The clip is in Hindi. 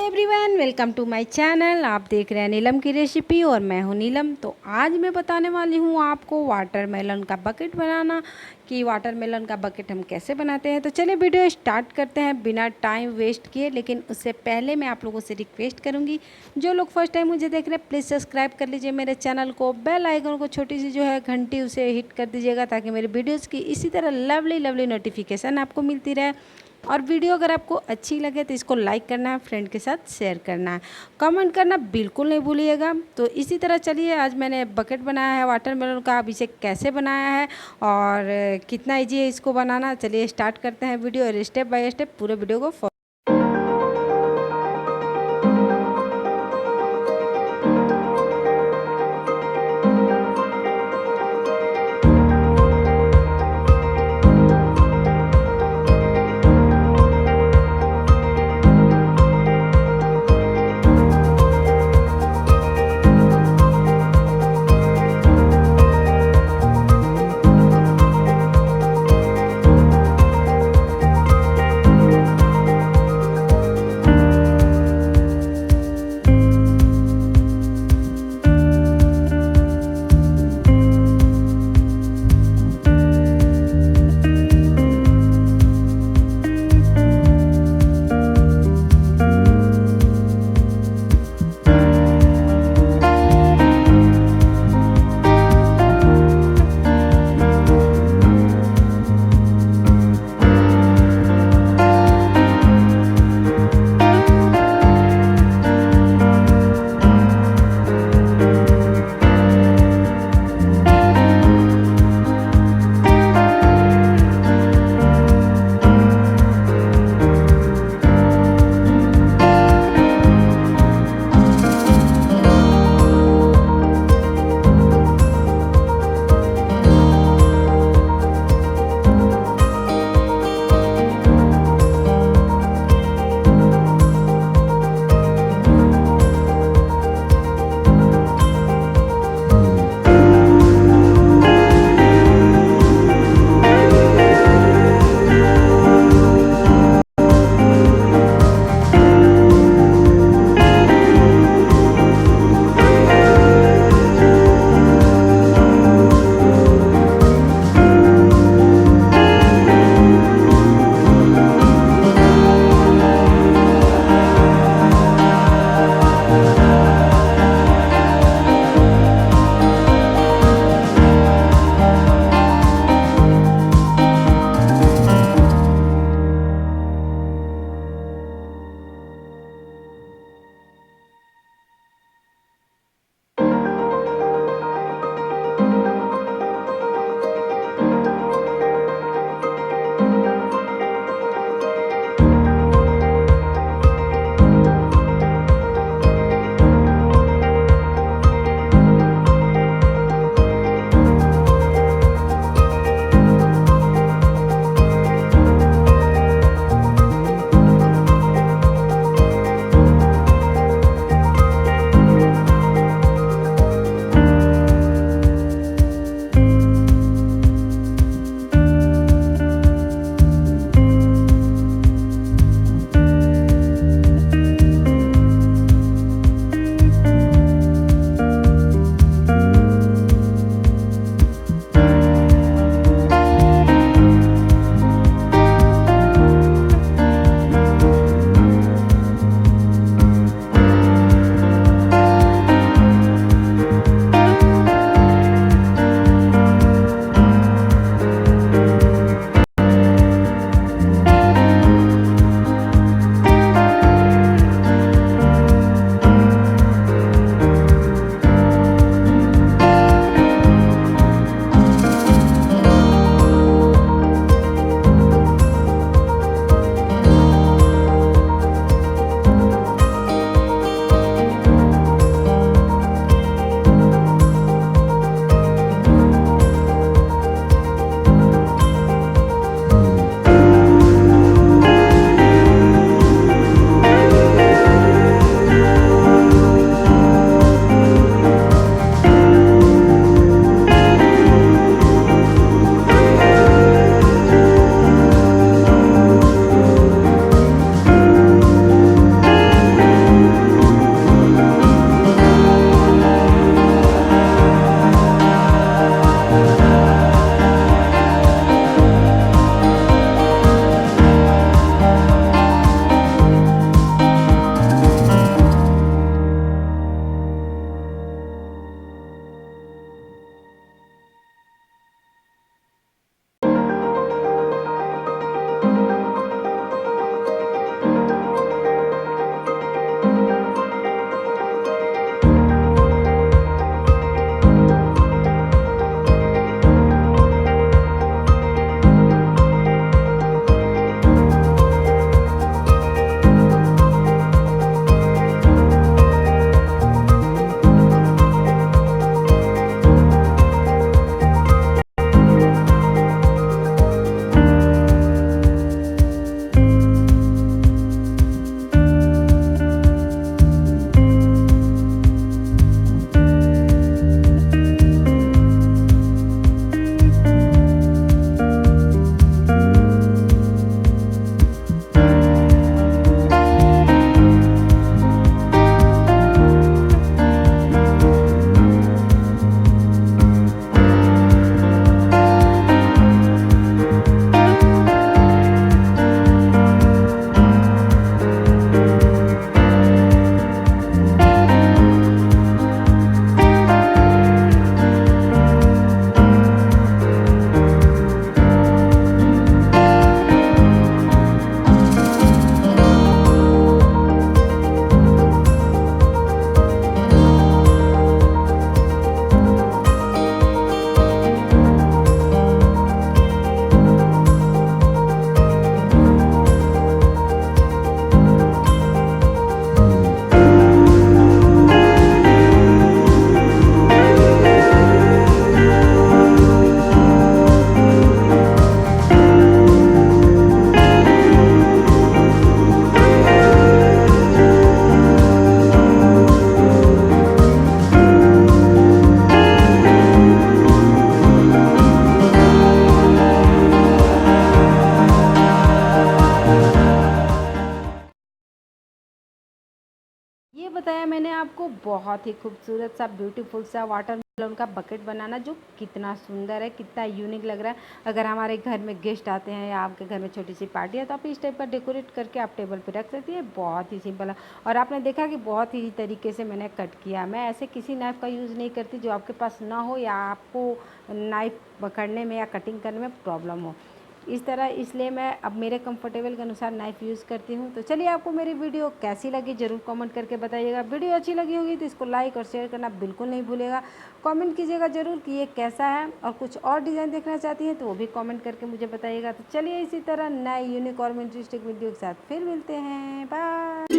Everyone, welcome to my channel. आप देख रहे हैं नीलम की रेसिपी और मैं हूं नीलम। तो आज मैं बताने वाली हूं आपको वाटरमेलन का बकेट बनाना, कि वाटरमेलन का बकेट हम कैसे बनाते हैं। तो चलिए वीडियो स्टार्ट करते हैं बिना टाइम वेस्ट किए। लेकिन उससे पहले मैं आप लोगों से रिक्वेस्ट करूंगी, जो लोग फर्स्ट टाइम मुझे देख रहे हैं प्लीज़ सब्सक्राइब कर लीजिए मेरे चैनल को, बेल आइकन को छोटी सी जो है घंटी उसे हिट कर दीजिएगा, ताकि मेरे वीडियोज़ की इसी तरह लवली लवली नोटिफिकेशन आपको मिलती रहे। और वीडियो अगर आपको अच्छी लगे तो इसको लाइक करना है, फ्रेंड के साथ शेयर करना है, कमेंट करना बिल्कुल नहीं भूलिएगा। तो इसी तरह चलिए, आज मैंने बकेट बनाया है वाटरमेलन का। अब इसे कैसे बनाया है और कितना इजी है इसको बनाना, चलिए स्टार्ट करते हैं वीडियो और स्टेप बाय स्टेप पूरे वीडियो को मैंने आपको बहुत ही खूबसूरत सा ब्यूटीफुल सा वाटरमेलन का बकेट बनाना, जो कितना सुंदर है, कितना यूनिक लग रहा है। अगर हमारे घर में गेस्ट आते हैं या आपके घर में छोटी सी पार्टी है तो आप इस टाइप का डेकोरेट करके आप टेबल पे रख सकती है। बहुत ही सिंपल है और आपने देखा कि बहुत ही तरीके से मैंने कट किया। मैं ऐसे किसी नाइफ़ का यूज़ नहीं करती जो आपके पास ना हो या आपको नाइफ़ पकड़ने में या कटिंग करने में प्रॉब्लम हो इस तरह, इसलिए मैं अब मेरे कंफर्टेबल के अनुसार नाइफ़ यूज़ करती हूँ। तो चलिए, आपको मेरी वीडियो कैसी लगी ज़रूर कमेंट करके बताइएगा। वीडियो अच्छी लगी होगी तो इसको लाइक और शेयर करना बिल्कुल नहीं भूलिएगा। कमेंट कीजिएगा ज़रूर कि ये कैसा है, और कुछ और डिज़ाइन देखना चाहती हैं तो वो भी कमेंट करके मुझे बताइएगा। तो चलिए, इसी तरह नए यूनिक और इंटरेस्टिंग वीडियो के साथ फिर मिलते हैं। बाय।